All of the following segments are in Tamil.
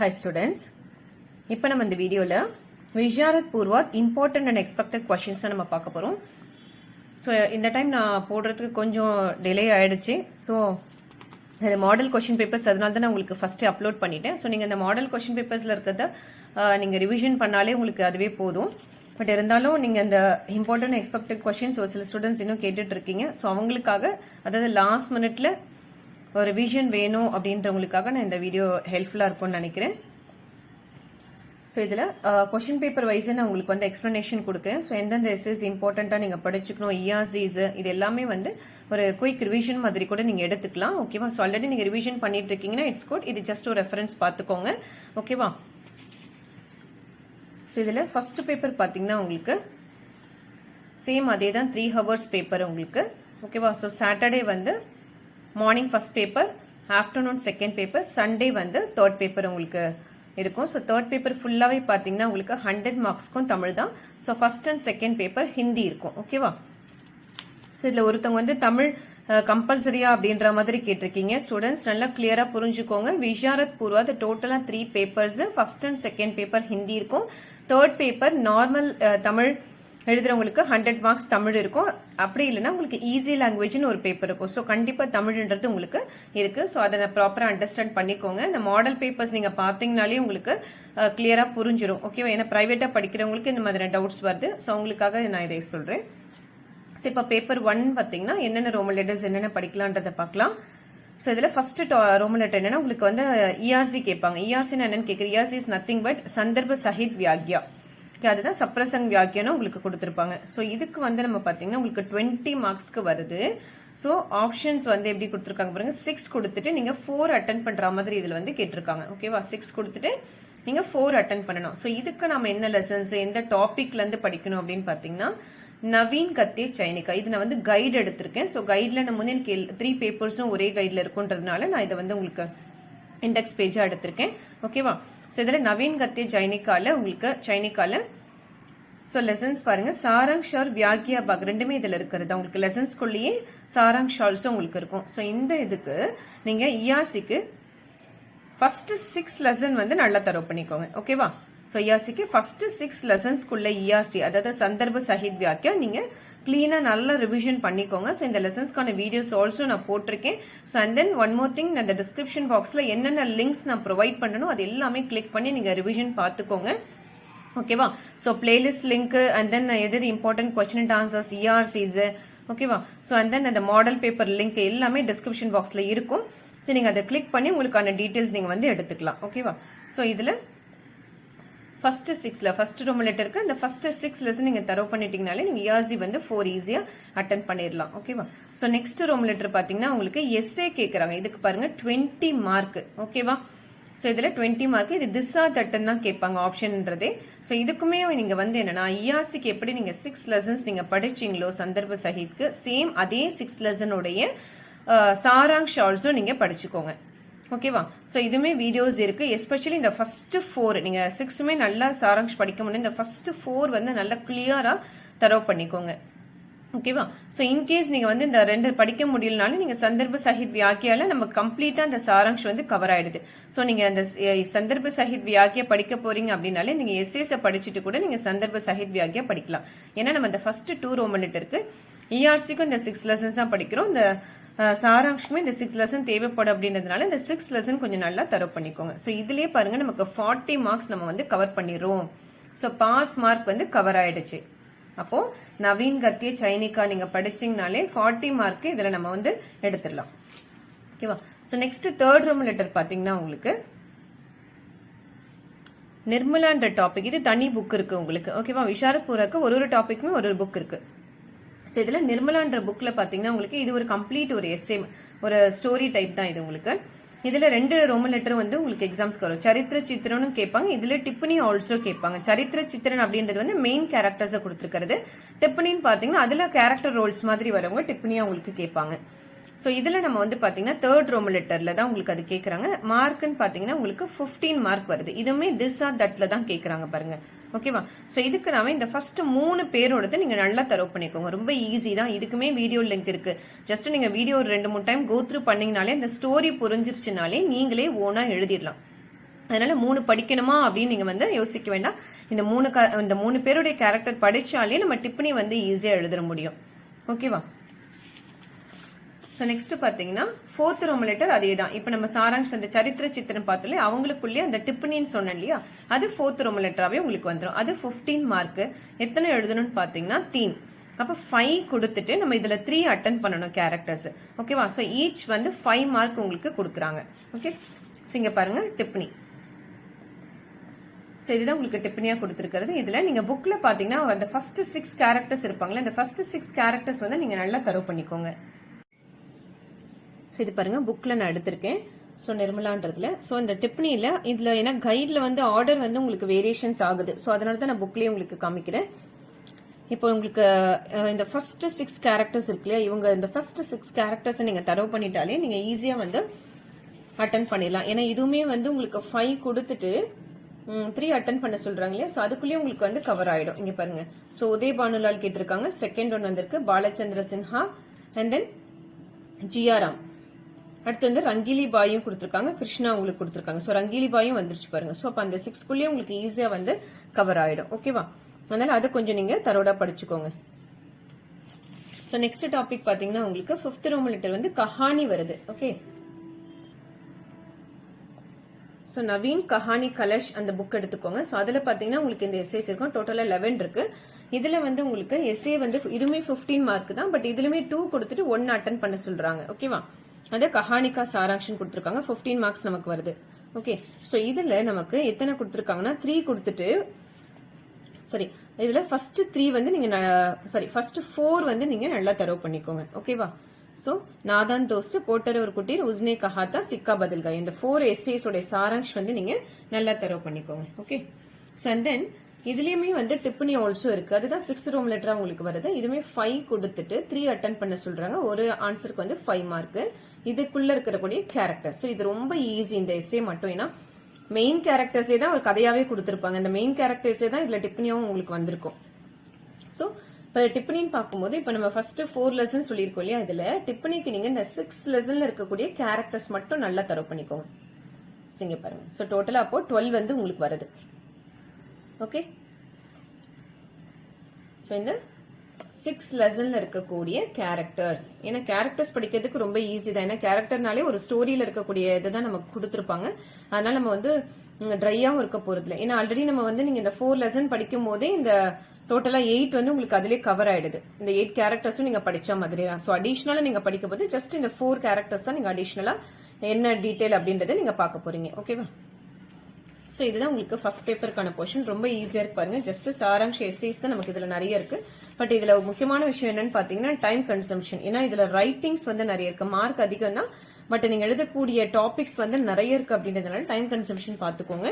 Hi students. இப்போ நம்ம இந்த வீடியோல Visharad Purvardh important and expected questions நம்ம பார்க்க போறோம். ஸோ இந்த டைம் நான் போடுறதுக்கு கொஞ்சம் டிலே ஆயிடுச்சு. ஸோ இந்த மாடல் கொஸ்டின் பேப்பர்ஸ் அதனால தான் நான் உங்களுக்கு ஃபர்ஸ்ட் அப்லோட் பண்ணிட்டேன். ஸோ நீங்க இந்த மாடல் கொஸ்டின் பேப்பர்ஸ்ல இருக்கிறத நீங்க ரிவிஷன் பண்ணாலே உங்களுக்கு அதுவே போதும். பட் இருந்தாலும் நீங்க இந்த இம்பார்ட்டன்ட் எக்ஸ்பெக்டட் கொஸ்டின்ஸ் ஒரு சில ஸ்டூடெண்ட்ஸ் இன்னும் கேட்டுட்டு இருக்கீங்க. ஸோ அவங்களுக்காக அதாவது லாஸ்ட் மினிட்ல ஒரு ரிவிஷன் வேணும் அப்படின்றவங்களுக்காக நான் இந்த வீடியோ ஹெல்ப்ஃபுல்லா இருக்கும்னு நினைக்கிறேன். ஸோ இதில் கொஸ்டின் பேப்பர் வைஸ் நான் உங்களுக்கு வந்து எக்ஸ்பிளனேஷன் கொடுக்கேன். ஸோ எந்தெந்த எஸ்எஸ் இம்பார்ட்டண்ட்டாக நீங்கள் படிச்சுக்கணும், இஆர்சிஸ் இது எல்லாமே வந்து ஒரு குயிக் ரிவிஷன் மாதிரி கூட நீங்கள் எடுத்துக்கலாம். ஓகேவா? ஸோ ஆல்ரெடி நீங்கள் ரிவிஷன் பண்ணிட்டு இருக்கீங்கன்னா இட்ஸ் குட். இது ஜஸ்ட் ஒரு ரெஃபரன்ஸ் பார்த்துக்கோங்க. ஓகேவா? ஸோ இதில் ஃபர்ஸ்ட் பேப்பர் பார்த்தீங்கன்னா உங்களுக்கு சேம் அதே தான் 3 hours பேப்பர் உங்களுக்கு. ஓகேவா? ஸோ சாட்டர்டே வந்து morning first paper, afternoon second paper, Sunday வந்து தேர்ட் பேப்பர் உங்களுக்கு இருக்கும். ஸோ தேர்ட் பேப்பர் ஃபுல்லாகவே பார்த்தீங்கன்னா உங்களுக்கு 100 மார்க்ஸ்க்கும் தமிழ் தான். So first and second paper Hindi இருக்கும். ஓகேவா? ஸோ இதில் ஒருத்தவங்க வந்து தமிழ் கம்பல்சரியா அப்படின்ற மாதிரி கேட்டிருக்கீங்க. ஸ்டூடெண்ட்ஸ் நல்லா கிளியரா புரிஞ்சுக்கோங்க. விஷாரத் பூர்வாத் டோட்டலா 3 papers, first and second paper Hindi இருக்கும். தேர்ட் பேப்பர் நார்மல் தமிழ் எழுதுறவங்களுக்கு 100 மார்க்ஸ் தமிழ் இருக்கும். அப்படி இல்லைன்னா உங்களுக்கு ஈஸி லாங்குவேஜ்னு ஒரு பேப்பர் இருக்கும். ஸோ கண்டிப்பா தமிழ்ன்றது உங்களுக்கு இருக்கு. ஸோ அதை ப்ராப்பரா அண்டர்ஸ்டாண்ட் பண்ணிக்கோங்க. இந்த மாடல் பேப்பர்ஸ் நீங்க பாத்தீங்கன்னாலே உங்களுக்கு கிளியரா புரிஞ்சிடும். ஓகேவா? ஏன்னா பிரைவேட்டா படிக்கிறவங்களுக்கு இந்த மாதிரி டவுட்ஸ் வருது. ஸோ உங்களுக்காக நான் இதை சொல்றேன். ஸோ இப்போ பேப்பர் 1 பாத்தீங்கன்னா என்னென்ன ரோமன் லெட்டர்ஸ் என்னென்ன படிக்கலான்றதை பார்க்கலாம். ஸோ இதுல ஃபர்ஸ்ட் ரோமன் லெட்டர் என்னன்னா உங்களுக்கு வந்து இஆர்சி கேட்பாங்க. இஆர்சின்னு என்னன்னு கேட்குற இஆர்சி இஸ் நத்திங் பட் சந்தர்ப்ப சஹித் வியாக்யா. அதுதான் சப்ரசங் வியாக்கியானம் உங்களுக்கு கொடுத்துருப்பாங்க. ஸோ இதுக்கு வந்து நம்ம பாத்தீங்கன்னா உங்களுக்கு 20 மார்க்ஸ்க்கு வருது. ஸோ ஆப்ஷன்ஸ் வந்து எப்படி கொடுத்துருக்காங்க பாருங்க. 6 கொடுத்துட்டு நீங்க 4 அட்டன் பண்ற மாதிரி இதுல வந்து கேட்டிருக்காங்க. ஓகேவா? 6 கொடுத்துட்டு நீங்க 4 அட்டன் பண்ணணும். ஸோ இதுக்கு நம்ம என்ன லெசன்ஸ் எந்த டாபிக்ல இருந்து படிக்கணும் அப்படின்னு பாத்தீங்கன்னா நவீன் கத்தே சைனிகா. இது நான் வந்து கைடு எடுத்திருக்கேன். ஸோ கைட்ல நம்ம வந்து எனக்கு 3 பேப்பர்ஸும் ஒரே கைட்ல இருக்குன்றதுனால நான் இதை வந்து உங்களுக்கு இண்டெக்ஸ் பேஜா எடுத்திருக்கேன். ஓகேவா? ஸோ இதில் நவீன் கத்தே சைனிகால உங்களுக்கு சைனிகால ஸோ லெசன்ஸ் பாருங்க. சாராங்ஷ் ஆர் வியாக்கியா பாக் ரெண்டுமே இதில் இருக்கிறது. உங்களுக்கு லெசன்ஸ்குள்ளேயே சாராங்ஷ் ஆல்சோ உங்களுக்கு இருக்கும். ஸோ இந்த இதுக்கு நீங்க இஆர்சிக்கு ஃபர்ஸ்ட் 6 லெசன் வந்து நல்லா தரவு பண்ணிக்கோங்க. ஓகேவா? ஸோ இஆர்சிக்கு ஃபர்ஸ்ட் 6 லெசன்ஸ்குள்ள இஆர்சி அதாவது சந்தர்ப்ப சஹித் வியாக்கியா நீங்க கிளீனா நல்லா ரிவிஷன் பண்ணிக்கோங்க. ஸோ இந்த லெசன்ஸ்க்கான வீடியோஸ் ஆல்சோ நான் போட்டிருக்கேன். So and then one more thing, அந்த டிஸ்கிரிப்ஷன் பாக்ஸ்ல என்னென்ன லிங்க்ஸ் நான் ப்ரொவைட் பண்ணணும் அது எல்லாமே கிளிக் பண்ணி நீங்க ரிவிஷன் பார்த்துக்கோங்க. ஓகேவா? So playlist link and then எது இம்பார்ட்டன்ட் கொஸ்டின் அண்ட் ஆன்சர்ஸ் இஆர்சிஸ். ஓகேவா? ஸோ அண்ட் தென் அந்த மாடல் பேப்பர் லிங்க் எல்லாமே டிஸ்கிரிப்ஷன் பாக்ஸ்ல இருக்கும். ஸோ நீங்க அதை கிளிக் பண்ணி உங்களுக்கான டீடைல்ஸ் நீங்க வந்து எடுத்துக்கலாம். ஓகேவா? ஸோ இதுல ஃபர்ஸ்ட் 6ல ஃபர்ஸ்ட் ரோமன் லெட்டருக்கு இந்த ஃபர்ஸ்ட் 6 லெசன் நீங்க தரவு பண்ணிட்டீங்கனாலே நீங்க இஆர்சி வந்து 4 ஈஸியா அட்டன் பண்ணிடலாம். ஓகேவா? ஸோ நெக்ஸ்ட் ரோமன் லெட்டர் பாத்தீங்கன்னா உங்களுக்கு எஸ்ஏ கேட்கறாங்க. இதுக்கு பாருங்க 20 மார்க். ஓகேவா? ஸோ இதுல 20 மார்க். இது திசா தட்டன் தான் கேட்பாங்க ஆப்ஷன்ன்றதே. ஸோ இதுக்குமே நீங்க வந்து என்னன்னா இஆர்சிக்கு எப்படி நீங்க 6 லெசன்ஸ் நீங்க படிச்சீங்களோ சந்தர்ப்ப சஹித்க்கு சேம் அதே 6 லெசனுடைய சாராங்ஷ் ஆல்சோ நீங்க படிச்சுக்கோங்க. ஓகேவா? சோ இதுமே வீடியோஸ் இருக்கு. எஸ்பெஷலி இந்த ஃபர்ஸ்ட் 4 நீங்க 6மே நல்லா சாராங்ஷ் படிக்க முடியும். இந்த ஃபர்ஸ்ட் 4 வந்து நல்லா கிளியரா தரவு பண்ணிக்கோங்க. ஓகேவா? சோ இன்கேஸ் நீங்க வந்து இந்த 2 படிக்க முடியலனாலும் நீங்க சந்தர்ப்ப சஹித் வியாக்கியால நம்ம கம்ப்ளீட்டா அந்த சாராங்ஷ் வந்து கவர் ஆயிடுது. சோ நீங்க அந்த சந்தர்ப்ப சஹித் வியாக்கியா படிக்க போறீங்க அப்படின்னாலே நீங்க எஸ்ஏஸ படிச்சுட்டு கூட நீங்க சந்தர்ப்ப சஹித் வியாக்கியா படிக்கலாம். ஏன்னா நம்ம இந்த ஃபர்ஸ்ட் 2 ரோமன் லெட்டருக்கு இஆர்சிக்கும் இந்த 6 லெசன்ஸ் தான் படிக்கிறோம். இந்த சாராங்ஷ்க்குமே இந்த 6 லெசன் தேவைப்படும் அப்படின்றதுனால இந்த 6 லெசன் கொஞ்சம் நல்லா தரவு பண்ணிக்கோங்க. சோ இதுலயே பாருங்க நமக்கு 40 மார்க்ஸ் நம்ம வந்து கவர் பண்ணிடுறோம். சோ பாஸ் மார்க் வந்து கவர் ஆயிடுச்சு. அப்போ நவீன் கத்திய சைனிகா நீங்க படிச்சீங்கனாலே 40 மார்க் இதுல நம்ம வந்து எடுத்துடலாம். ஓகேவா? So next third Roman letter பாத்தீங்கன்னா உங்களுக்கு நிர்மலான்ற டாபிக். இது தனி புக் இருக்கு உங்களுக்கு. ஓகேவா? விஷாரத் பூர்வாக்கு ஒரு டாபிக்மே ஒரு புக் இருக்கு. ஸோ இதுல நிர்மலான்ற புக்ல பாத்தீங்கன்னா உங்களுக்கு இது ஒரு கம்ப்ளீட் ஒரு எஸ்ஏ ஒரு ஸ்டோரி டைப் தான் இது உங்களுக்கு. இதுல 2 ரோமன் லெட்டர் வந்து உங்களுக்கு எக்ஸாம்ஸ்க்கு வரும். சரித்திர சித்திரன்னு கேட்பாங்க. இதுல டிப்பனி ஆல்சோ கேட்பாங்க. சரித்திர சித்திரன் அப்படின்றது வந்து மெயின் கேரக்டர்ஸை கொடுத்துருக்கிறது. டிப்பனின்னு பாத்தீங்கன்னா அதுல கேரக்டர் ரோல்ஸ் மாதிரி வரவங்க டிப்பனியா உங்களுக்கு கேட்பாங்க. சோ இதுல நம்ம வந்து பாத்தீங்கன்னா தேர்ட் ரோமன் லெட்டர்ல தான் உங்களுக்கு அது கேக்குறாங்க. மார்க்னு பாத்தீங்கன்னா உங்களுக்கு 15 மார்க் வருது. இதுவுமே திஸ் ஆர் தட்ல தான் கேக்குறாங்க பாருங்க. ஓகேவா? சோ இதுக்கு நாம இந்த ஃபர்ஸ்ட் 3 பேரோடது நீங்க நல்லா தரவு பண்ணிக்கோங்க. ரொம்ப ஈஸி தான். இதுக்குமே வீடியோ லிங்க் இருக்கு. ஜஸ்ட் நீங்க வீடியோ 2-3 டைம் கோ த்ரூ பண்ணீங்கனாலே இந்த ஸ்டோரி புரிஞ்சிருச்சுனாலே நீங்களே ஓனா எழுதிடலாம். அதனால 3 படிக்கணுமா அப்படின்னு நீங்க வந்து யோசிக்க வேண்டாம். இந்த மூணு பேருடைய கேரக்டர் படிச்சாலே நம்ம டிப்னி வந்து ஈஸியா எழுத முடியும். ஓகேவா? ஸோ நெக்ஸ்ட் பாத்தீங்கன்னா 4th ரோமன் லெட்டர் அதே தான். இப்போ நம்ம சாராங்ஷ் அந்த சரித்திர சித்திரம் பார்த்தோம்ல, அவங்களுக்குள்ளே அந்த டிப்னின்னு சொன்னேன் இல்லையா, அது 4th ரோமன் லெட்டராகவே உங்களுக்கு வந்துடும். அது 15 மார்க். எத்தனை எழுதணும்னு பார்த்தீங்கன்னா 3. அப்போ 5 கொடுத்துட்டு நம்ம இதுல 3 அட்டன் பண்ணணும் கேரக்டர்ஸ். ஓகேவா? ஸோ ஈச் வந்து 5 மார்க் உங்களுக்கு கொடுக்குறாங்க. ஓகே, ஸோ இங்க பாருங்க டிப்னி. ஸோ இதுதான் உங்களுக்கு டிப்னியா கொடுத்துருக்கிறது. இதுல நீங்க புக்ல பாத்தீங்கன்னா அந்த ஃபர்ஸ்ட் 6 கேரக்டர்ஸ் இருப்பாங்களே, அந்த ஃபர்ஸ்ட் 6 கேரக்டர்ஸ் வந்து நீங்க நல்லா தரவு பண்ணிக்கோங்க. ஸோ இது பாருங்க புக்ல நான் எடுத்திருக்கேன். ஸோ நிர்மலான்றதுல ஸோ இந்த டிப்னியில இதுல ஏன்னா கைட்ல வந்து ஆர்டர் வந்து உங்களுக்கு வேரியேஷன்ஸ் ஆகுது. ஸோ அதனால தான் நான் புக்லயே உங்களுக்கு காமிக்கிறேன். இப்போ உங்களுக்கு இந்த ஃபர்ஸ்ட் 6 கேரக்டர்ஸ் இருக்கு இல்லையா, இவங்க இந்த ஃபர்ஸ்ட் 6 கேரக்டர்ஸ் நீங்க தரவு பண்ணிட்டாலே நீங்க ஈஸியா வந்து அட்டன் பண்ணிடலாம். ஏன்னா இதுவுமே வந்து உங்களுக்கு 5 கொடுத்துட்டு 3 அட்டன் பண்ண சொல்றாங்க இல்லையா, ஸோ அதுக்குள்ளேயே உங்களுக்கு வந்து கவர் ஆயிடும். இங்க பாருங்க. ஸோ உதய் பானுலால் கேட்டிருக்காங்க, செகண்ட் ஒன் வந்திருக்கு பாலச்சந்திர சின்ஹா, அண்ட் தென் ஜியாராம். அடுத்து வந்து ரங்கீலி பாயும் கொடுத்துருக்காங்க, கிருஷ்ணா உங்களுக்கு கொடுத்துருக்காங்க. ஸோ ரங்கீலி பாயும் வந்துருச்சு பாருங்க. ஸோ அப்போ அந்த 6குள்ளேயே உங்களுக்கு ஈஸியா வந்து கவர் ஆயிடும். ஓகேவா? அதனால அதை கொஞ்சம் நீங்க தரோடா படிச்சுக்கோங்க. ஸோ நெக்ஸ்ட் டாபிக் பாத்தீங்கன்னா உங்களுக்கு 5th ரோமன் லெட்டர் வந்து கஹானி வருது. ஓகே, ஸோ நவீன் கஹானி கலஷ் அந்த புக் எடுத்துக்கோங்க. ஸோ அதுல பாத்தீங்கன்னா உங்களுக்கு இந்த எஸ்ஏஸ் இருக்கும். டோட்டலா 11 இருக்கு. இதுல வந்து உங்களுக்கு எஸ்ஏ வந்து இதுவுமே 15 மார்க் தான். பட் இதுலயுமே 2 கொடுத்துட்டு 1 அட்டன் பண்ண சொல்றாங்க. ஓகேவா? அது கஹானிகா சாராங்ஷன் கொடுத்துருக்காங்க. 15 மார்க்ஸ் நமக்கு வருது. ஓகே, ஸோ இதுல நமக்கு எத்தனை கொடுத்துருக்காங்கன்னா 3 கொடுத்துட்டு சரி, இதுல ஃபர்ஸ்ட் 3 வந்து நீங்க ஃபர்ஸ்ட் 4 வந்து நீங்க நல்லா தரவு பண்ணிக்கோங்க. ஓகேவா? ஸோ நாதான் தோஸ்து, போட்டர் ஒரு குட்டீர், உஸ்னே கஹாத்தா, சிக்கா பதில்கா, இந்த 4 essays உடைய சாராங்ஷ் வந்து நீங்க நல்லா தரவு பண்ணிக்கோங்க. ஓகே, ஸோ அண்ட் தென் இதுலயுமே வந்து டிப்னி ஆல்சோ இருக்கு. அதுதான் 6th ரோமன் லெட்டரா உங்களுக்கு வருது. இதுமே 5 கொடுத்துட்டு 3 அட்டன் பண்ண சொல்றாங்க. ஒரு ஆன்சருக்கு வந்து 5 மார்க். இதுக்குள்ள இருக்கக்கூடிய கேரக்டர். ஸோ இது ரொம்ப ஈஸி இந்த எஸ்ஏ மட்டும். ஏன்னா மெயின் கேரக்டர்ஸே தான் ஒரு கதையாவே கொடுத்துருப்பாங்க. இந்த மெயின் கேரக்டர்ஸே தான் இதுல டிப்னியாவும் உங்களுக்கு வந்திருக்கும். ஸோ இப்போ டிப்னின்னு பார்க்கும்போது இப்போ நம்ம ஃபர்ஸ்ட் 4 லெசன் சொல்லியிருக்கோம் இல்லையா, இதுல டிப்னிக்கு நீங்க இந்த 6 லெசன்ல இருக்கக்கூடிய கேரக்டர்ஸ் மட்டும் நல்லா தரவு பண்ணிக்கோங்க. இங்க பாருங்க. ஸோ டோட்டலா அப்போ 12 வந்து உங்களுக்கு வருது. ஓகே, ஸோ இந்த 6 லெசன்ல இருக்கக்கூடிய கேரக்டர்ஸ். ஏன்னா கேரக்டர்ஸ் படிக்கிறதுக்கு ரொம்ப ஈஸி தான். ஏன்னா கேரக்டர்னாலே ஒரு ஸ்டோரியில இருக்கக்கூடிய இதுதான் நமக்கு கொடுத்துருப்பாங்க. அதனால நம்ம வந்து ட்ரையாவும் இருக்க போறது இல்லை. ஏன்னா ஆல்ரெடி நம்ம வந்து நீங்க இந்த 4 லெசன் படிக்கும் போதே இந்த டோட்டலா 8 வந்து உங்களுக்கு அதிலே கவர் ஆயிடுது. இந்த 8 கேரக்டர்ஸும் நீங்க படிச்ச மாதிரி தான். ஸோ அடிஷனலா நீங்க படிக்கும் போது ஜஸ்ட் இந்த 4 கேரக்டர்ஸ் தான் நீங்க அடிஷனலா என்ன டீடைல் அப்படின்றத நீங்க பார்க்க போறீங்க. ஓகேவா? ஸோ இதுதான் உங்களுக்கு ஃபர்ஸ்ட் பேப்பருக்கான போர்ஷன். ரொம்ப ஈஸியா இருக்கு பாருங்க. ஜஸ்ட் சாராங்ஷ் எஸ்ஏஸ் தான் நமக்கு இதுல நிறைய இருக்கு. பட் இதுல முக்கியமான விஷயம் என்னன்னு பாத்தீங்கன்னா டைம் கன்சம்ஷன். ஏன்னா இதுல ரைட்டிங்ஸ் வந்து நிறைய இருக்கு. மார்க் அதிகம் தான், பட் நீங்க எழுதக்கூடிய டாபிக்ஸ் வந்து நிறைய இருக்கு அப்படின்றதுனால டைம் கன்சம்ஷன் பாத்துக்கோங்க.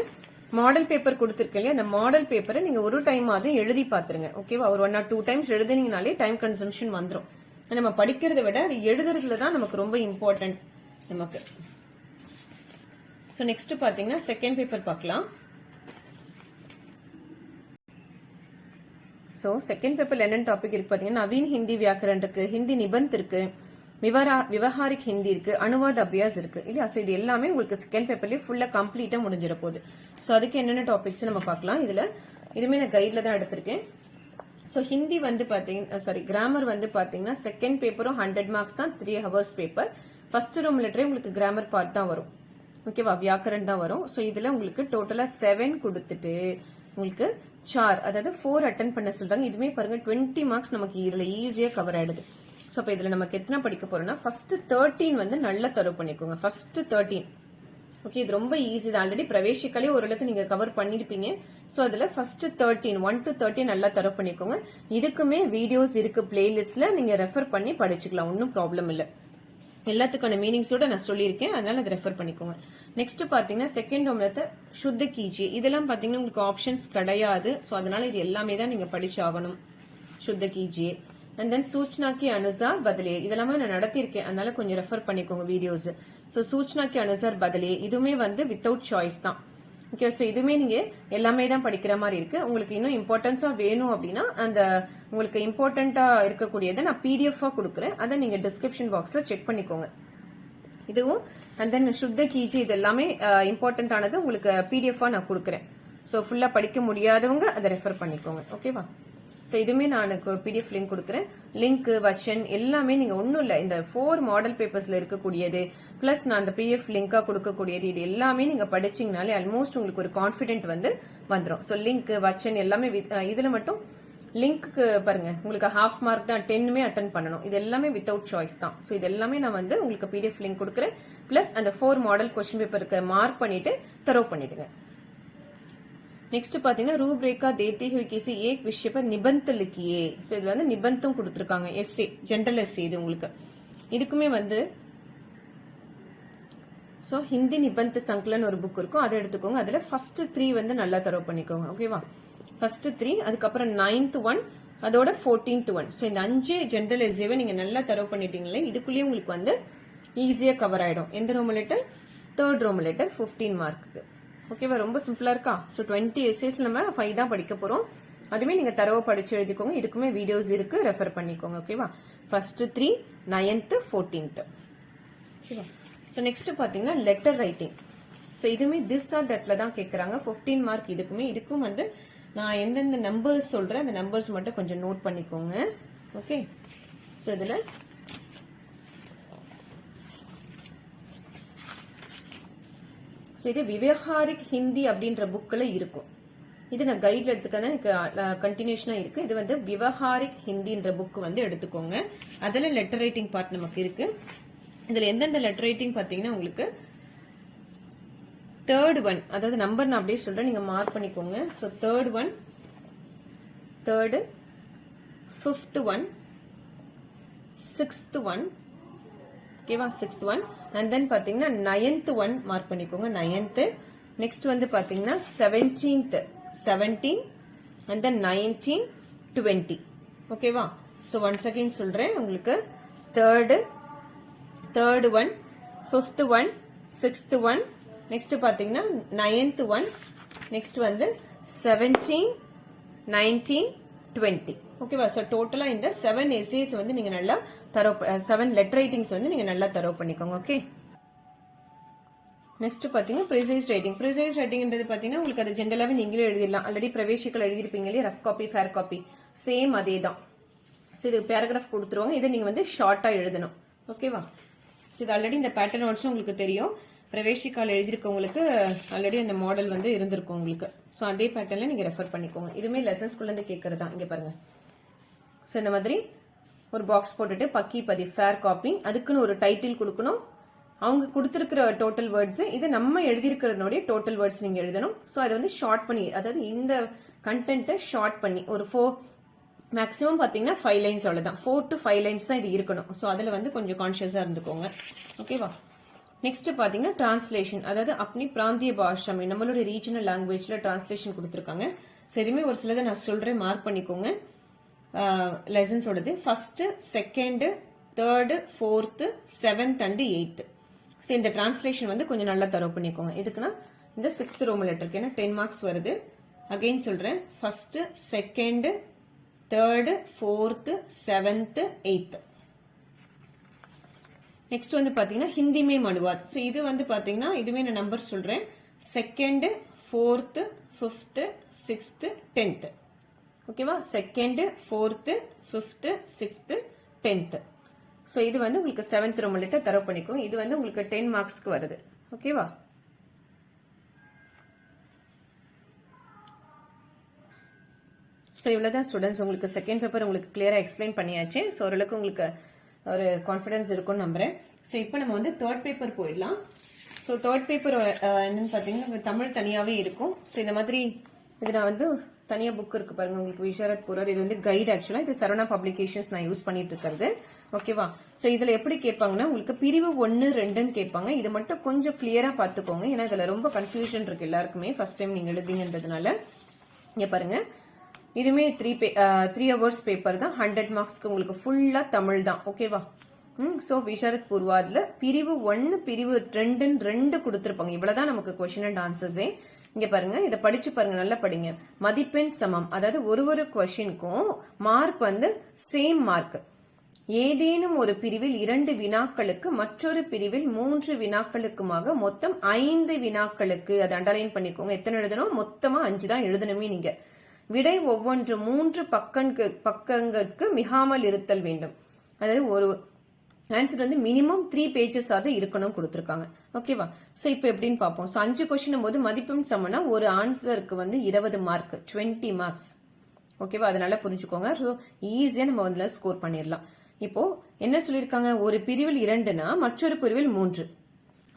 மாடல் பேப்பர் கொடுத்துருக்கீங்க, அந்த மாடல் பேப்பரை நீங்க ஒரு டைம் ஆகுது எழுதி பாத்துருங்க. ஓகேவா? ஒரு 1 or 2 டைம்ஸ் எழுதுனீங்கனாலே டைம் கன்சம்ஷன் வந்துடும். நம்ம படிக்கிறத விட அது எழுதுறதுல தான் நமக்கு ரொம்ப இம்பார்ட்டன்ட் நமக்கு. ஸோ நெக்ஸ்ட் பாத்தீங்கன்னா செகண்ட் பேப்பர் பார்க்கலாம். ஸோ செகண்ட் பேப்பர்ல என்னென்ன டாபிக் இருக்கு பாத்தீங்கன்னா நவீன் ஹிந்தி வியாக்கரன் இருக்கு, ஹிந்தி நிபந்த் இருக்கு, விவகாரிக் ஹிந்தி இருக்கு, அனுவாத் அபியாஸ் இருக்கு இல்லையா. ஸோ இது எல்லாமே உங்களுக்கு செகண்ட் பேப்பர்லயே ஃபுல்லா கம்ப்ளீட்டா முடிஞ்சிட போகுது. ஸோ அதுக்கு என்னென்ன டாபிக்ஸ் நம்ம பார்க்கலாம். இதுமே நான் கைட்ல தான் எடுத்திருக்கேன். ஸோ ஹிந்தி வந்து பாத்தீங்கன்னா கிராமர் வந்து பாத்தீங்கன்னா செகண்ட் பேப்பரும் 100 மார்க்ஸ் தான், 3 hours பேப்பர். ஃபர்ஸ்ட் ரோமன் லெட்டரே உங்களுக்கு கிராமர் பார்ட் தான் வரும். ஓகேவா? வியாக்கரன் தான் வரும். ஸோ இதுல உங்களுக்கு டோட்டலா 7 கொடுத்துட்டு உங்களுக்கு 4 அதாவது 4 அட்டன் பண்ண சொல்றாங்க. இதுமே பாருங்க 20 மார்க்ஸ் நமக்கு இதுல ஈஸியா கவர் ஆயிடுது. ஸோ அப்ப இதுல நமக்கு எத்தனை படிக்க போறோம்னா ஃபர்ஸ்ட் 13 வந்து நல்லா தரவு பண்ணிக்கோங்க. ஃபர்ஸ்ட் 13 ஓகே, இது ரொம்ப ஈஸி தான். ஆல்ரெடி பிரவேசிக்காலே ஓரளவுக்கு நீங்க கவர் பண்ணிருப்பீங்க. ஸோ அதுல ஃபர்ஸ்ட் 13 1 to 13 நல்லா தரவு பண்ணிக்கோங்க. இதுக்குமே வீடியோஸ் இருக்கு பிளேலிஸ்ட்ல, நீங்க ரெஃபர் பண்ணி படிச்சுக்கலாம். ஒன்னும் ப்ராப்ளம் இல்லை. எல்லாத்துக்கான மீனிங்ஸோட நான் சொல்லியிருக்கேன், அதனால அதை ரெஃபர் பண்ணிக்கோங்க. நெக்ஸ்ட் பாத்தீங்கன்னா செகண்ட் ஹோம்லத்தை சுத்த கீஜி. இதெல்லாம் பாத்தீங்கன்னா உங்களுக்கு ஆப்ஷன்ஸ் கிடையாது. ஸோ அதனால இது எல்லாமே தான் நீங்க படிச்சு ஆகணும். சுத்த கீஜி அண்ட் தென் சூச்சனா கி அனுசார் பதிலே இதெல்லாமே நான் நடத்தியிருக்கேன், அதனால கொஞ்சம் ரெஃபர் பண்ணிக்கோங்க வீடியோஸ். ஸோ சூச்சனா கி அனுசார் பதிலே இதுவுமே வந்து வித்தவுட் சாய்ஸ் தான். ஓகே, ஸோ இதுவுமே நீங்க எல்லாமே தான் படிக்கிற மாதிரி இருக்கு. உங்களுக்கு இன்னும் இம்பார்ட்டன்ஸா வேணும் அப்படின்னா அந்த உங்களுக்கு இம்பார்ட்டன்டா இருக்கக்கூடியதை நான் PDF கொடுக்குறேன். அதை நீங்க டிஸ்கிரிப்ஷன் பாக்ஸ்ல செக் பண்ணிக்கோங்க. இதுவும் அண்ட் தென் சுத்த கீஜி இது எல்லாமே இம்பார்ட்டன்ட் ஆனது உங்களுக்கு பிடிஎஃபா நான் கொடுக்குறேன். ஸோ ஃபுல்லா படிக்க முடியாதவங்க அதை ரெஃபர் பண்ணிக்கோங்க. ஓகேவா? ஸோ இதுவுமே நான் பிடிஎஃப் லிங்க் கொடுக்குறேன். லிங்க் வர்ஷன் எல்லாமே நீங்க ஒன்றும் இல்லை, இந்த 4 மாடல் பேப்பர்ஸ்ல இருக்கக்கூடியது பிளஸ் நான் அந்த பிடிஎஃப் லிங்கா கொடுக்கக்கூடியது இது எல்லாமே நீங்க படிச்சீங்கனாலே ஆல்மோஸ்ட் உங்களுக்கு ஒரு கான்பிடென்ட் வந்து வந்துடும். ஸோ லிங்க் வர்ஷன் எல்லாமே இதுல மட்டும் லிங்க்கு பாருங்க உங்களுக்கு ஹாஃப் மார்க் தான், 10மே அட்டன் பண்ணணும். இது எல்லாமே வித்தவுட் சாய்ஸ் தான். ஸோ இது எல்லாமே நான் வந்து உங்களுக்கு பிடிஎஃப் லிங்க் கொடுக்குறேன். பிளஸ் அந்த 4 மாடல் கொஸ்டின் பேப்பருக்கு மார்க் பண்ணிட்டு தரவு பண்ணிடுங்க. நெக்ஸ்ட் பாத்தீங்கன்னா रूपरेखा देते हुए किसी एक विषय पर निबंध लिखिए. சோ இது வந்து நிபந்தம் கொடுத்திருக்காங்க. எஸ்ஏ ஜெனரல் எஸ்ஏ இது உங்களுக்கு. இதுக்குமே வந்து சோ ஹிந்தி நிபந்த சங்கலன் ஒரு புக் இருக்கும், அதை எடுத்துக்கோங்க. அதுல ஃபர்ஸ்ட் 3 வந்து நல்லா தரவு பண்ணிக்கோங்க. ஓகேவா? ஃபர்ஸ்ட் 3 அதுக்கப்புறம் 9th 1 அதோட 14th 1. சோ இந்த 5 ஜெனரல் எஸ்ஏவை நீங்க நல்லா தரவு பண்ணிட்டீங்களே இதுக்குள்ளேயே உங்களுக்கு வந்து ஈஸியா கவர் ஆயிடும். எந்த Rome letter? 3rd Rome letter 15 மார்க்குக்கு. ஓகேவா? ரொம்ப சிம்பிளா இருக்கா? ஸோ 20 எஸ்ஏஸ் நம்ம 5 தான் படிக்க போறோம். அதுமே நீங்க தரவை படிச்சு எழுதிக்கோங்க. இதுக்குமே வீடியோஸ் இருக்கு, ரெஃபர் பண்ணிக்கோங்க. ஓகேவா? First 3, 9th, 14th. ஓகேவா? ஸோ நெக்ஸ்ட் பாத்தீங்கன்னா லெட்டர் ரைட்டிங். ஸோ இதுவுமே திஸ் ஆர் தட்ல தான் கேட்கறாங்க. 15 மார்க் இதுக்குமே. இதுக்கும் வந்து நான் எந்தெந்த நம்பர்ஸ் சொல்றேன் அந்த நம்பர்ஸ் மட்டும் கொஞ்சம் நோட் பண்ணிக்கோங்க. ஓகே? ஸோ இதுல இது விவகாரிக் ஹிந்தி அப்படின்ற புக்ல இருக்கும். இது நான் கைட்ல எடுத்துக்கிறேன், எனக்கு கண்டினியூஷனா இருக்கு. இது வந்து விவகாரிக் ஹிந்தின்ற புக் வந்து எடுத்துக்கோங்க. அதுல லெட்டர் ரைட்டிங் பார்ட் நமக்கு இருக்கு. இதுல எந்தெந்த லெட்டர் ரைட்டிங் பாத்தீங்கன்னா உங்களுக்கு 3rd 1 அதாவது நம்பர் நான் அப்படியே சொல்றேன், நீங்க மார்க் பண்ணிக்கோங்க. So 3rd 1, 3rd, 5th 1, 6th 1, ஓகேவா? 6th 1 அண்ட் தென் பாத்தீங்கன்னா 9th 1 மார்க் பண்ணிக்கோங்க. 9th நெக்ஸ்ட் வந்து பாத்தீங்கன்னா 17th 17 அண்ட் தென் 19 20. ஓகேவா? சோ ஒன்ஸ் அகைன் சொல்றேன் உங்களுக்கு 3rd 1, 5th 1, 6th 1, நெக்ஸ்ட் பாத்தீங்கன்னா 9th 1, நெக்ஸ்ட் வந்து 17 19 20. ஓகேவா? சோ டோட்டலா இந்த 7 எஸ்ஏஸ் வந்து நீங்க நல்லா 7 லெட்டர் ரைட்டிங்ஸ் வந்து நீங்க நல்லா தரவு பண்ணிக்கோங்க. ஓகே? நெக்ஸ்ட் பாத்தீங்கன்னா ப்ரிசைஸ் ரைட்டிங். ப்ரிசைஸ் ரைட்டிங்ன்றது பாத்தீங்கன்னா உங்களுக்கு அது ஜெனரலாவே நீங்களே எழுதிடலாம். ஆல்ரெடி பிரவேசிக்கல் எழுதிருப்பீங்க இல்லையா, rough copy fair copy same அதே தான். ஸோ இது பேராகிராஃப் கொடுத்துருவாங்க, இதை நீங்க வந்து ஷார்ட்டா எழுதணும். ஓகேவா? ஸோ இது ஆல்ரெடி இந்த பேட்டர்ன் ஆல்சோ உங்களுக்கு தெரியும். பிரவேசிக்கால் எழுதிருக்கவங்களுக்கு ஆல்ரெடி அந்த மாடல் வந்து இருந்திருக்கும் உங்களுக்கு. ஸோ அதே பேட்டர்ன்ல நீங்க ரெஃபர் பண்ணிக்கோங்க. இதுமே லெசன்ஸ்குள்ள இருந்து கேட்கறது தான். இங்க பாருங்க. ஸோ இந்த மாதிரி ஒரு பாக்ஸ் போட்டுட்டு பக்கி பதி ஃபேர் காப்பி, அதுக்குன்னு ஒரு டைட்டில் கொடுக்கணும். அவங்க கொடுத்திருக்கிற டோட்டல் வேர்ட்ஸ், இது நம்ம எழுதியிருக்கிறதுனுடைய டோட்டல் வேர்ட்ஸ் நீங்க எழுதணும். ஸோ அதை வந்து ஷார்ட் பண்ணி, அதாவது இந்த கண்டென்ட்டை ஷார்ட் பண்ணி ஒரு 4 மேக்ஸிமம் பாத்தீங்கன்னா 5 லைன்ஸ் அவ்வளவுதான். 4 to 5 லைன்ஸ் தான் இது இருக்கணும். ஸோ அதுல வந்து கொஞ்சம் கான்சியஸா இருந்துக்கோங்க. ஓகேவா? நெக்ஸ்ட் பாத்தீங்கன்னா டிரான்ஸ்லேஷன், அதாவது அப்படி பிராந்திய பாஷா நம்மளோட ரீஜனல் லாங்குவேஜ்ல டிரான்ஸ்லேஷன் கொடுத்திருக்காங்க. ஸோ இதுமே ஒரு சிலதை நான் சொல்றேன், மார்க் பண்ணிக்கோங்க. லெசன்ஸோடது first, second, 3rd, 4th, 7th and 8th. So இந்த டிரான்ஸ்லேஷன் வந்து கொஞ்சம் நல்லா தரவு பண்ணிக்கோங்க. எதுக்குன்னா இந்த 6th ரோம் லெட்டருக்கு ஏன்னா 10 மார்க்ஸ் வருது. அகைன் சொல்றேன், first, second, 3rd, 4th, 7th, 8th. Next வந்து பாத்தீங்கன்னா ஹிந்தி மே மனுவாத். ஸோ இது வந்து பாத்தீங்கன்னா இதுவே நான் நம்பர் சொல்றேன், second, 4th, 5th, 6th, 10th. ஓகேவா? Second, 4th, 5th, 6th, 10th. So இது வந்து உங்களுக்கு 7th ரோம் லெட்டர் தரவு பண்ணிக்கோங்க. இது வந்து உங்களுக்கு 10 மார்க்ஸ்க்கு வருது. ஓகேவா? ஸோ இவ்வளவுதான் ஸ்டூடெண்ட்ஸ், உங்களுக்கு செகண்ட் பேப்பர் உங்களுக்கு கிளியரா எக்ஸ்பிளைன் பண்ணியாச்சு. ஸோ ஓரளவுக்கு உங்களுக்கு ஒரு கான்ஃபிடன்ஸ் இருக்கும்னு நம்புறேன். ஸோ இப்போ நம்ம வந்து 3rd பேப்பர் போயிடலாம். ஸோ 3rd பேப்பர் என்னன்னு பாத்தீங்கன்னா தமிழ் தனியாவே இருக்கும். ஸோ இந்த மாதிரி இது நான் வந்து தனியா புக் இருக்கு பாருங்க உங்களுக்கு, விஷாரத் பூரர். இது வந்து கைட். ஆக்சுவலா இது சரவணா பப்ளிகேஷன்ஸ் நான் யூஸ் பண்ணிட்டு இருக்கிறது. ஓகேவா? சோ இதுல எப்படி கேட்பாங்கன்னா உங்களுக்கு பிரிவு 1, 2ன்னு கேட்பாங்க. இது மட்டும் கொஞ்சம் கிளியரா பாத்துக்கோங்க, ஏன்னா இதுல ரொம்ப கன்ஃபியூஷன் இருக்கு எல்லாருக்குமே ஃபர்ஸ்ட் டைம் நீங்க எழுதிங்கன்றதுனால. இங்க பாருங்க, இதுமே 3 hours பேப்பர் தான். 100 மார்க்ஸ்க்கு உங்களுக்கு ஃபுல்லா தமிழ் தான். ஓகேவா? சோ விஷாரத் பூர்வாத்ல பிரிவு 1, பிரிவு 2ன்னு 2 கொடுத்திருப்பாங்க. இவ்வளவுதான் நமக்கு கொஸ்டின் அண்ட் ஆன்சர்ஸே. இங்க பாருங்க, இத படிச்சு பாருங்க, நல்லா படிங்க. மதிப்பெண் சமம், அதாவது ஒரு கொஸ்டினுக்கும் மார்க் வந்து சேம் மார்க். ஏதேனும் ஒரு பிரிவில் 2 வினாக்களுக்கு மற்றொரு பிரிவில் 3 வினாக்களுக்குமாக மொத்தம் 5 வினாக்களுக்கு, அதை அண்டர்லைன் பண்ணிக்கோங்க. எத்தனை எழுதணும்? மொத்தமா 5 தான் எழுதணுமே நீங்க. விடை ஒவ்வொன்று 3 பக்கங்களுக்கு மிகாமல் இருத்தல் வேண்டும். அதாவது ஒரு ஆன்சர் வந்து மினிமம் 3 பேஜஸ் ஆக இருக்கணும் கொடுத்துருக்காங்க. ஓகேவா? சோ இப்போ எப்படின்னு பார்ப்போம். ஸோ 5 கொஸ்டின் போது மதிப்பெண் சமனா ஒரு ஆன்சருக்கு வந்து 20 மார்க், 20 மார்க்ஸ். ஓகேவா? அதனால புரிஞ்சுக்கோங்க. ஸோ ஈஸியா நம்ம வந்து ஸ்கோர் பண்ணிடலாம். இப்போ என்ன சொல்லியிருக்காங்க? ஒரு பிரிவில் 2னா மற்றொரு பிரிவில் 3.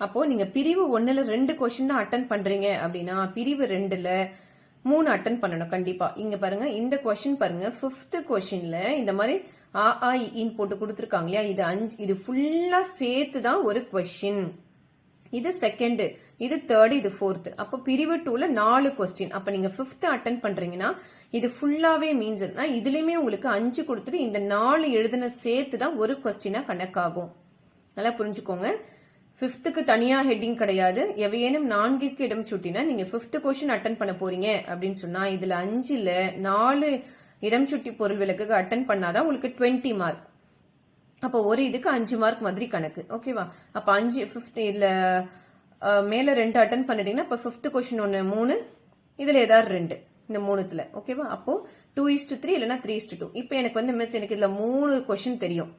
அப்போ நீங்க பிரிவு 1ல 2 கொஸ்டின் தான் அட்டன் பண்றீங்க அப்படின்னா பிரிவு 2ல 3 அட்டன் பண்ணணும் கண்டிப்பா. இங்க பாருங்க, இந்த கொஸ்டின் பாருங்க, 5th கொஸ்டின்ல இந்த மாதிரி இன் போட்டு கொடுத்துருக்காங்க இல்லையா? இது 5, இது ஃபுல்லா சேர்த்து தான் ஒரு கொஸ்டின். இது செகண்ட், இது தேர்ட், இது ஃபோர்த். அப்போ பிரிவு 2ல 4 கொஸ்டின். அப்ப நீங்க 5th அட்டன் பண்றீங்கன்னா இது ஃபுல்லாவே மீன்ஸ் இதுலயுமே உங்களுக்கு 5 கொடுத்துட்டு இந்த 4 எழுதின சேர்த்து தான் ஒரு கொஸ்டினா கணக்காகும். நல்லா புரிஞ்சுக்கோங்க. 5th தனியா ஹெட்டிங் கிடையாது. எவையேனும் 4க்கு இடம் சுட்டினா நீங்க 5th கொஸ்டின் அட்டன் பண்ண போறீங்க அப்படின்னு சொன்னா இதுல 5ல 4 இடம் சுட்டி பொருள் விளக்குக்கு அட்டன் பண்ணாதான் உங்களுக்கு 20 மார்க். அப்ப ஒரு இதுக்கு 5 மார்க் மாதிரி கணக்கு. ஓகேவா? அப்ப 5 5th இதுல மேல 2 அட்டன் பண்ணிட்டீங்கன்னா இப்ப 5th கொஸ்டின் 1 3, இதுல ஏதாவது 2, இந்த 3த்துல. ஓகேவா? அப்போ 2:3 இல்லைன்னா 3:2. இப்ப எனக்கு வந்து மிஸ் எனக்கு இதுல 3 கொஸ்டின் தெரியும்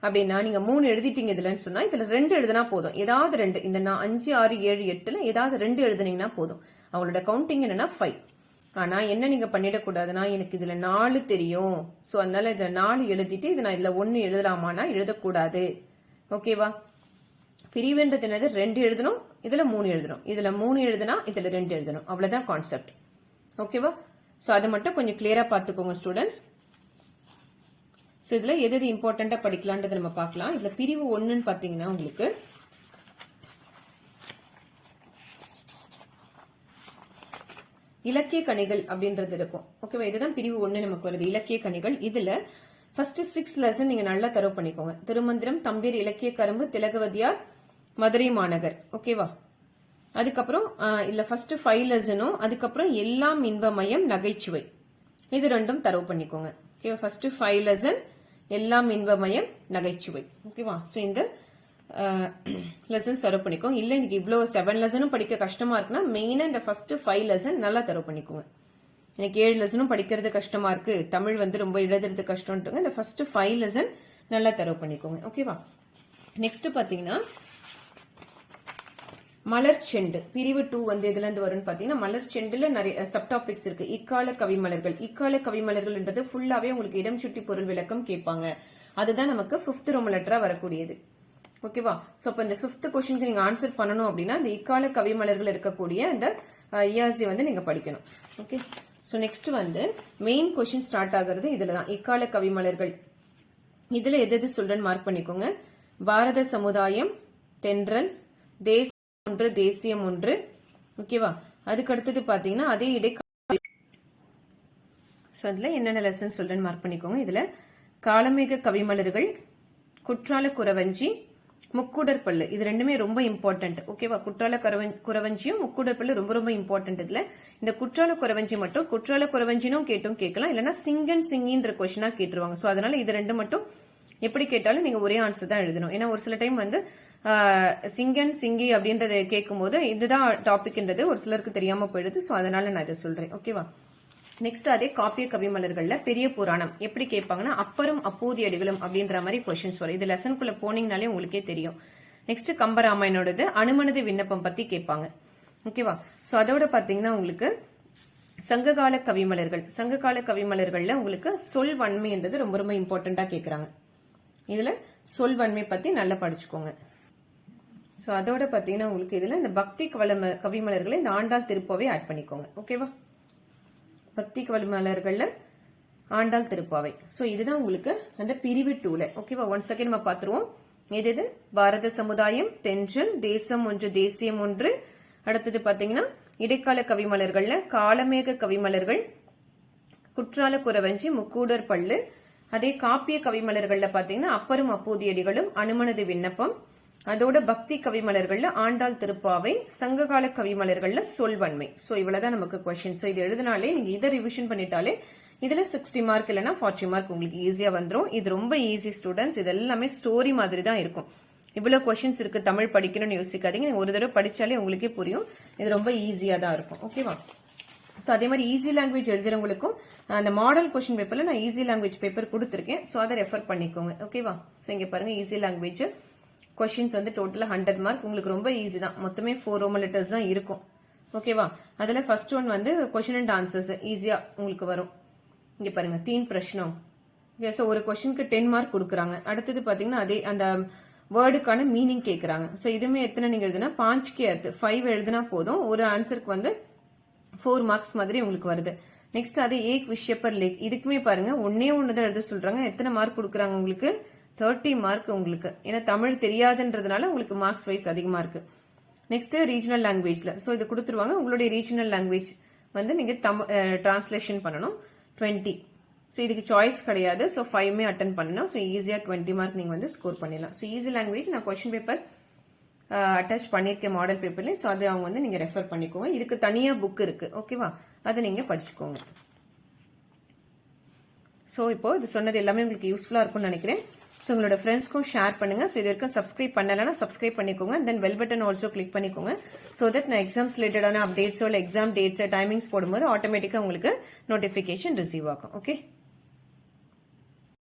அப்படின்னா நீங்க 3 எழுதிட்டீங்க இதுலன்னு சொன்னா இதுல 2 எழுதினா போதும். ஏதாவது 2, இந்த 5 6 7 8ல ஏதாவது 2 எழுதுனீங்கன்னா போதும். அவங்களோட கவுண்டிங் என்னன்னா 5. ஆனா என்ன நீங்க பண்ணிடக்கூடாதுன்னா எனக்கு இதுல 4 தெரியும், சோ அதனால இதுல 4 எழுதிட்டு இது நான் இதுல 1 எழுதலாமான்னா எழுதக்கூடாது. ஓகேவா? பிரிவுன்றது என்னது? 2 எழுதணும், இதுல 3 எழுதணும். இதுல 3 எழுதுனா இதுல 2 எழுதணும். அவ்வளவுதான் கான்செப்ட். ஓகேவா? சோ அதை மட்டும் கொஞ்சம் கிளியரா பாத்துக்கோங்க ஸ்டூடெண்ட்ஸ். சோ இதுல எது இம்பார்ட்டண்டா படிக்கலாம்ன்றதை நம்ம பார்க்கலாம். இதுல பிரிவு 1ன்னு பாத்தீங்கன்னா உங்களுக்கு இலக்கிய கணிகள் அப்படின்றது இருக்கும். ஓகேவா? இதுதான் பிரிவு 1 நமக்கு வருது, இலக்கிய கணிகள். இதுல ஃபர்ஸ்ட் 6 லெசன் நீங்க நல்லா தரவு பண்ணிக்கோங்க. திருமந்திரம், தம்பீர், இலக்கிய கரும்பு, திலகவதியார், மதுரை மாநகர். ஓகேவா? அதுக்கப்புறம் இல்ல ஃபர்ஸ்ட் 5 லெசனும், அதுக்கப்புறம் எல்லாம் இன்பமயம், நகைச்சுவை, இது ரெண்டும் தரவு பண்ணிக்கோங்க. ஓகேவா? ஃபர்ஸ்ட் 5 லெசன், எல்லாம் இன்பமயம், நகைச்சுவை. ஓகேவா? சோ இந்த லெசன்ஸ் தரவு பண்ணிக்கோங்க. இல்ல இன்னைக்கு இவ்வளவு 7 லெசனும் படிக்க கஷ்டமா இருக்குன்னா மெயினா இந்த ஃபர்ஸ்ட் 5 லெசன் நல்லா தரவு பண்ணிக்கோங்க. எனக்கு 7 லெசனும் படிக்கிறது கஷ்டமா இருக்கு, தமிழ் வந்து ரொம்ப எழுதுறது கஷ்டம்ன்றவங்க இந்த ஃபர்ஸ்ட் 5 லெசன் நல்லா தரவு பண்ணிக்கோங்க. ஓகேவா? நெக்ஸ்ட் பாத்தீங்கன்னா மலர் செண்டு பிரிவு 2 வந்து எதுல இருந்து வரும்னு பாத்தீங்கன்னா மலர் செண்டுல நிறைய சப் டாபிக்ஸ் இருக்கு. இக்கால கவிமலர்கள், இக்கால கவிமலர்கள்ன்றது ஃபுல்லாவே உங்களுக்கு இடம் சுட்டி பொருள் விளக்கம் கேட்பாங்க. அதுதான் நமக்கு 5th ரோமன் லெட்டரா வரக்கூடியது. ஓகேவா? சோ அப்ப இந்த 5th கொஸ்டினுக்கு நீங்க ஆன்சர் பண்ணணும் அப்படின்னா இந்த இக்கால கவிமலர்கள் இருக்கக்கூடிய இந்த இயர்ஸை வந்து நீங்க படிக்கணும். ஓகே. சோ நெக்ஸ்ட் வந்து மெயின் கொஸ்டின் ஸ்டார்ட் ஆகுறது இதுலதான், இக்கால கவிமலர்கள். இதுல எது சொல்றேன்னு மார்க் பண்ணிக்கோங்க. பாரத சமுதாயம், தென்றல், தேசியம் 1, தேசியம் 1. ஓகேவா? அதுக்கு அடுத்தது பாத்தீங்கன்னா அதே இடைக்கால அதுல என்னென்ன லெசன் சொல்றேன்னு மார்க் பண்ணிக்கோங்க. இதுல காலமேக கவிமலர்கள், குற்றால குறவஞ்சி, முக்கூடற்பள்ளு, இது ரெண்டுமே ரொம்ப இம்பார்ட்டன்ட். ஓகேவா? குற்றால குறவஞ்சியும் முக்கூடற்பள்ளு ரொம்ப ரொம்ப இம்பார்ட்டன்ட். இதுல இந்த குற்றால குறவஞ்சி மட்டும் குற்றால குறவஞ்சினும் கேட்டும் கேட்கலாம், இல்லைன்னா சிங்கன் சிங்கின்ற கொஸ்டினா கேட்டுருவாங்க. சோ அதனால இது ரெண்டு மட்டும் எப்படி கேட்டாலும் நீங்க ஒரே ஆன்சர் தான் எழுதணும். ஏன்னா ஒரு சில டைம் வந்து சிங்கன் சிங்கி அப்படின்றத கேட்கும் போது இதுதான் டாபிக்ன்றது ஒரு சிலருக்கு தெரியாம போயிடுது. சோ அதனால நான் இதை சொல்றேன். ஓகேவா? நெக்ஸ்ட் அதே காப்பிய கவிமலர்கள்ல பெரிய புராணம் எப்படி கேட்பாங்கன்னா அப்பரும் அப்பூதிய அடிகளும் அப்படின்ற மாதிரி கொஸ்டின்ஸ் வரும். இது லெசனுக்குள்ள போனீங்கனாலே உங்களுக்கே தெரியும். நெக்ஸ்ட் கம்பராமாயணோடது அனுமனது விண்ணப்பம் பத்தி கேட்பாங்க. ஓகேவா? சோ அதோட பாத்தீங்கன்னா உங்களுக்கு சங்ககால கவிமலர்கள், சங்ககால கவிமலர்கள்ல உங்களுக்கு சொல் வன்மைன்றது ரொம்ப ரொம்ப இம்பார்ட்டண்டா கேட்கறாங்க. இதுல சொல் வன்மை பத்தி நல்லா படிச்சுக்கோங்க. சோ அதோட பாத்தீங்கன்னா உங்களுக்கு இதுல இந்த பக்தி கவிமலர்களை இந்த ஆண்டாள் திருப்பாவை ஆட் பண்ணிக்கோங்க. ஓகேவா? பக்தி கவிமலர்கள்ல ஆண்டாள் திருப்பாவை. சோ இதுதான் உங்களுக்கு அந்த பிரிவு 2ல. ஓகேவா? ஒன்ஸ் அகைன் நம்ம பாத்துருவோம். எது பாரத சமுதாயம், தென்றல், தேசம் 1, தேசியம் 1. அடுத்தது பாத்தீங்கன்னா இடைக்கால கவிமலர்கள்ல காலமேக கவிமலர்கள், குற்றால குறவஞ்சி, முக்கூடர் பள்ளு. அதே காப்பிய கவிமலர்கள்ல பாத்தீங்கன்னா அப்பரும் அப்பூதியடிகளும், அனுமனது விண்ணப்பம். அதோட பக்தி கவிமலர்கள்ல ஆண்டாள் திருப்பாவை, சங்ககால கவிமலர்கள்ல சொல்வன்மை. சோ இவ்வளவுதான் நமக்கு கொஸ்டின். சோ இது எழுதினாலே நீங்க இதை ரிவிஷன் பண்ணிட்டாலே இதுல 60 மார்க் இல்லைன்னா 40 மார்க் உங்களுக்கு ஈஸியா வந்துடும். இது ரொம்ப ஈஸி ஸ்டூடெண்ட்ஸ். இது எல்லாமே ஸ்டோரி மாதிரி தான் இருக்கும். இவ்வளவு கொஸ்டின்ஸ் இருக்கு, தமிழ் படிக்கணும்னு யோசிக்காதீங்க. நீங்க ஒரு தடவை படிச்சாலே உங்களுக்கே புரியும். இது ரொம்ப ஈஸியா தான் இருக்கும். ஓகேவா? ஸோ அதே மாதிரி ஈஸி லாங்குவேஜ் எழுதுறவங்களுக்கும் அந்த மாடல் கொஸ்டின் பேப்பர்ல நான் ஈஸி லாங்குவேஜ் பேப்பர் கொடுத்துருக்கேன். ஸோ அதை ரெஃபர் பண்ணிக்கோங்க. ஓகேவா? ஸோ இங்க பாருங்க, ஈஸி லாங்குவேஜ் கொஸ்டின்ஸ் வந்து டோட்டலா 100 மார்க். உங்களுக்கு ரொம்ப ஈஸி தான். மொத்தமே 4 ரோமன் லெட்டர்ஸ் தான் இருக்கும். ஓகேவா? அதுல ஃபர்ஸ்ட் ஒன் வந்து கொஸ்டின் அண்ட் ஆன்சர்ஸ் ஈஸியா உங்களுக்கு வரும். இங்க பாருங்க, 3 பிரச்சனம். ஸோ ஒரு கொஸ்டினுக்கு 10 மார்க் கொடுக்குறாங்க. அடுத்தது பாத்தீங்கன்னா அதே அந்த வேர்டுக்கான மீனிங் கேட்கறாங்க. ஸோ இதுமே எத்தனை நீங்க எழுதுனா 5 அடுத்து 5 எழுதுனா போதும். ஒரு ஆன்சருக்கு வந்து 4 மார்க்ஸ் மாதிரி உங்களுக்கு வருது. நெக்ஸ்ட் அது ஏக் விஷய பர் லேக். இதுக்குமே பாருங்க ஒன்னே ஒண்ணுதான் எழுத சொல்றாங்க. எத்தனை மார்க் கொடுக்குறாங்க உங்களுக்கு? 30 மார்க் உங்களுக்கு. ஏன்னா தமிழ் தெரியாதுன்றதுனால உங்களுக்கு மார்க்ஸ் வைஸ் அதிகமா இருக்கு. நெக்ஸ்ட் ரீஜனல் லாங்குவேஜ்ல ஸோ இது கொடுத்துருவாங்க. உங்களுடைய ரீஜனல் லாங்குவேஜ் வந்து நீங்க டிரான்ஸ்லேஷன் பண்ணணும். 20. ஸோ இதுக்கு சாய்ஸ் கிடையாது. ஸோ 5மே அட்டன் பண்ணணும். ஸோ ஈஸியா 20 மார்க் நீங்க வந்து ஸ்கோர் பண்ணிடலாம். ஸோ ஈஸி லாங்குவேஜ் நான் கொஸ்டின் பேப்பர் அட்டாச் பண்ணிருக்கேன் மாடல் பேப்பர்லயும். ஸோ அது அவங்க வந்து நீங்க ரெஃபர் பண்ணிக்கோங்க. இதுக்கு தனியா புக் இருக்கு. ஓகேவா? அதை நீங்க படிச்சுக்கோங்க. ஸோ இப்போ இது சொன்னது எல்லாமே உங்களுக்கு யூஸ்ஃபுல்லா இருக்கும்னு நினைக்கிறேன். ஸோ உங்களோட ஃப்ரெண்ட்ஸ்க்கும் ஷேர் பண்ணுங்க. ஸோ இது வரைக்கும் சப்ஸ்கிரைப் பண்ணலன்னா சப்ஸ்கிரைப் பண்ணிக்கோங்க. தென் பெல் பட்டன் ஆல்சோ கிளிக் பண்ணிக்கோங்க. ஸோ தட் நான் எக்ஸாம்ஸ் ரிலேட்டடான அப்டேட்ஸோ இல்லை எக்ஸாம் டேட்ஸ் டைமிங்ஸ் போடும்போது ஆட்டோமேட்டிக்கா உங்களுக்கு நோட்டிபிகேஷன் ரிசீவ் ஆகும். ஓகே.